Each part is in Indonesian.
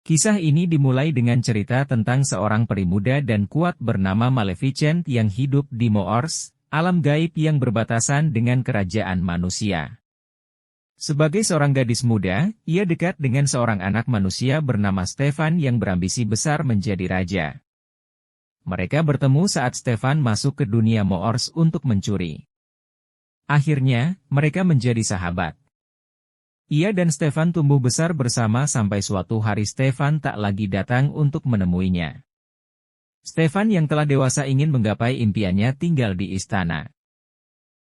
Kisah ini dimulai dengan cerita tentang seorang peri muda dan kuat bernama Maleficent yang hidup di Moors, alam gaib yang berbatasan dengan kerajaan manusia. Sebagai seorang gadis muda, ia dekat dengan seorang anak manusia bernama Stefan yang berambisi besar menjadi raja. Mereka bertemu saat Stefan masuk ke dunia Moors untuk mencuri. Akhirnya, mereka menjadi sahabat. Ia dan Stefan tumbuh besar bersama sampai suatu hari Stefan tak lagi datang untuk menemuinya. Stefan yang telah dewasa ingin menggapai impiannya tinggal di istana.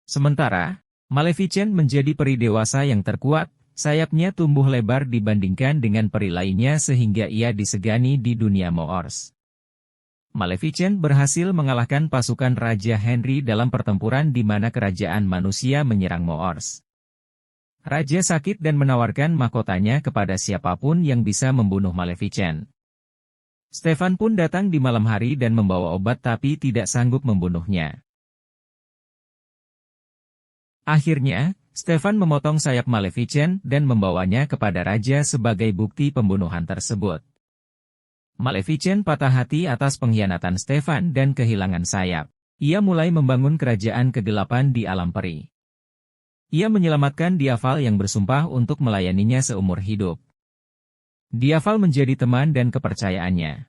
Sementara, Maleficent menjadi peri dewasa yang terkuat, sayapnya tumbuh lebar dibandingkan dengan peri lainnya sehingga ia disegani di dunia Moors. Maleficent berhasil mengalahkan pasukan Raja Henry dalam pertempuran di mana kerajaan manusia menyerang Moors. Raja sakit dan menawarkan mahkotanya kepada siapapun yang bisa membunuh Maleficent. Stefan pun datang di malam hari dan membawa obat tapi tidak sanggup membunuhnya. Akhirnya, Stefan memotong sayap Maleficent dan membawanya kepada raja sebagai bukti pembunuhan tersebut. Maleficent patah hati atas pengkhianatan Stefan dan kehilangan sayap. Ia mulai membangun kerajaan kegelapan di alam peri. Ia menyelamatkan Diaval yang bersumpah untuk melayaninya seumur hidup. Diaval menjadi teman dan kepercayaannya.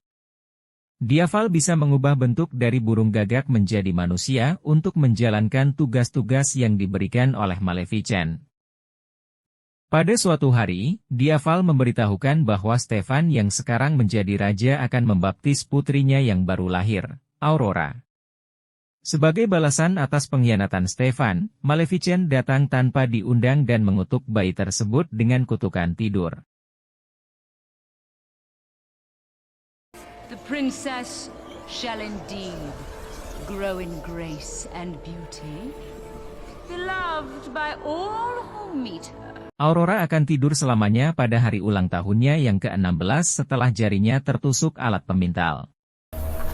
Diaval bisa mengubah bentuk dari burung gagak menjadi manusia untuk menjalankan tugas-tugas yang diberikan oleh Maleficent. Pada suatu hari, Diaval memberitahukan bahwa Stefan yang sekarang menjadi raja akan membaptis putrinya yang baru lahir, Aurora. Sebagai balasan atas pengkhianatan Stefan, Maleficent datang tanpa diundang dan mengutuk bayi tersebut dengan kutukan tidur. The princess shall indeed grow in grace and beauty, beloved by all who meet her. Aurora akan tidur selamanya pada hari ulang tahunnya yang ke-16 setelah jarinya tertusuk alat pemintal.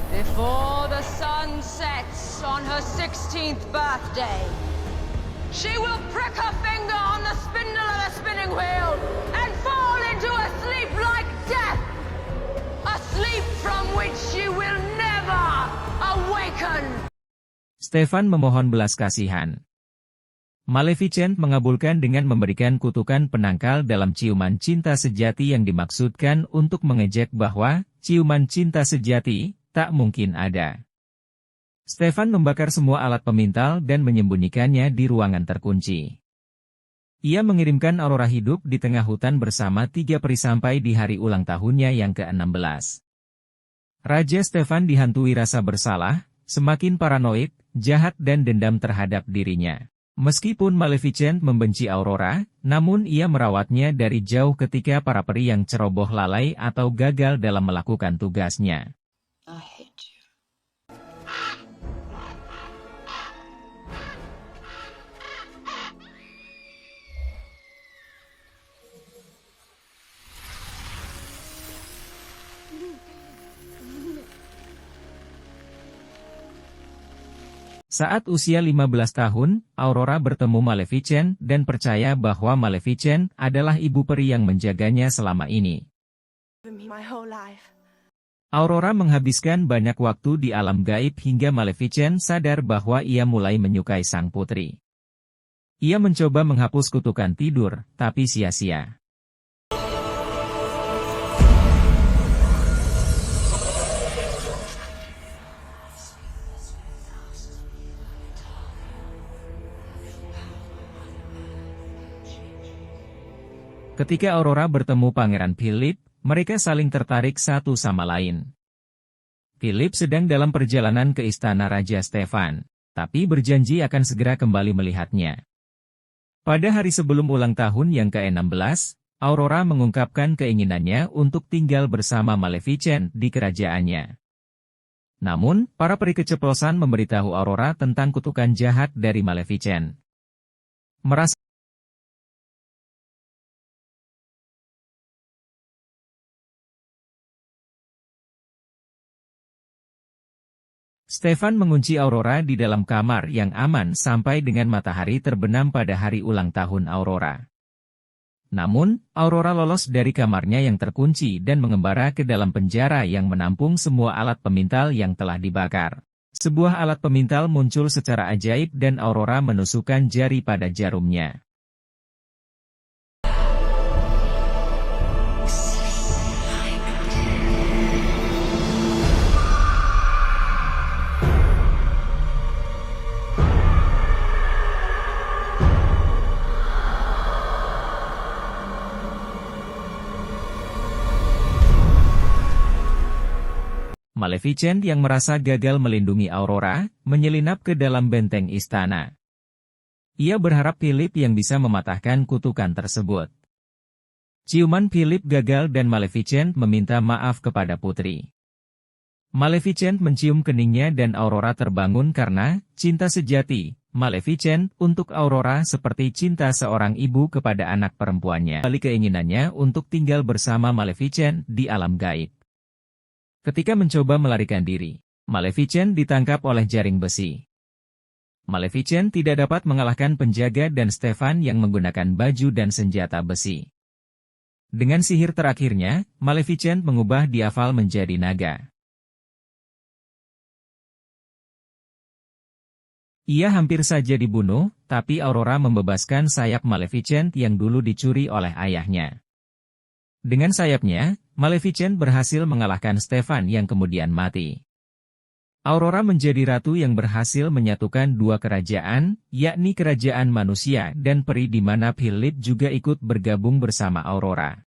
Before the sun sets on her 16th birthday, she will prick her finger on the spindle of a spinning wheel and fall into a sleep like death, a sleep from which she will never awaken. Stefan memohon belas kasihan. Maleficent mengabulkan dengan memberikan kutukan penangkal dalam ciuman cinta sejati yang dimaksudkan untuk mengejek bahwa ciuman cinta sejati tak mungkin ada. Stefan membakar semua alat pemintal dan menyembunyikannya di ruangan terkunci. Ia mengirimkan Aurora hidup di tengah hutan bersama 3 peri sampai di hari ulang tahunnya yang ke-16. Raja Stefan dihantui rasa bersalah, semakin paranoid, jahat dan dendam terhadap dirinya. Meskipun Maleficent membenci Aurora, namun ia merawatnya dari jauh ketika para peri yang ceroboh lalai atau gagal dalam melakukan tugasnya. I hate you. Saat usia 15 tahun, Aurora bertemu Maleficent dan percaya bahwa Maleficent adalah ibu peri yang menjaganya selama ini. My whole life. Aurora menghabiskan banyak waktu di alam gaib hingga Maleficent sadar bahwa ia mulai menyukai sang putri. Ia mencoba menghapus kutukan tidur, tapi sia-sia. Ketika Aurora bertemu Pangeran Philip, mereka saling tertarik satu sama lain. Philip sedang dalam perjalanan ke istana Raja Stefan, tapi berjanji akan segera kembali melihatnya. Pada hari sebelum ulang tahun yang ke-16, Aurora mengungkapkan keinginannya untuk tinggal bersama Maleficent di kerajaannya. Namun, para peri keceplosan memberitahu Aurora tentang kutukan jahat dari Maleficent. Merasa Stefan mengunci Aurora di dalam kamar yang aman sampai dengan matahari terbenam pada hari ulang tahun Aurora. Namun, Aurora lolos dari kamarnya yang terkunci dan mengembara ke dalam penjara yang menampung semua alat pemintal yang telah dibakar. Sebuah alat pemintal muncul secara ajaib dan Aurora menusukkan jari pada jarumnya. Maleficent yang merasa gagal melindungi Aurora, menyelinap ke dalam benteng istana. Ia berharap Philip yang bisa mematahkan kutukan tersebut. Ciuman Philip gagal dan Maleficent meminta maaf kepada putri. Maleficent mencium keningnya dan Aurora terbangun karena cinta sejati. Maleficent untuk Aurora seperti cinta seorang ibu kepada anak perempuannya. Balik keinginannya untuk tinggal bersama Maleficent di alam gaib. Ketika mencoba melarikan diri, Maleficent ditangkap oleh jaring besi. Maleficent tidak dapat mengalahkan penjaga dan Stefan yang menggunakan baju dan senjata besi. Dengan sihir terakhirnya, Maleficent mengubah Diaval menjadi naga. Ia hampir saja dibunuh, tapi Aurora membebaskan sayap Maleficent yang dulu dicuri oleh ayahnya. Dengan sayapnya, Maleficent berhasil mengalahkan Stefan yang kemudian mati. Aurora menjadi ratu yang berhasil menyatukan dua kerajaan, yakni kerajaan manusia dan peri di mana Philip juga ikut bergabung bersama Aurora.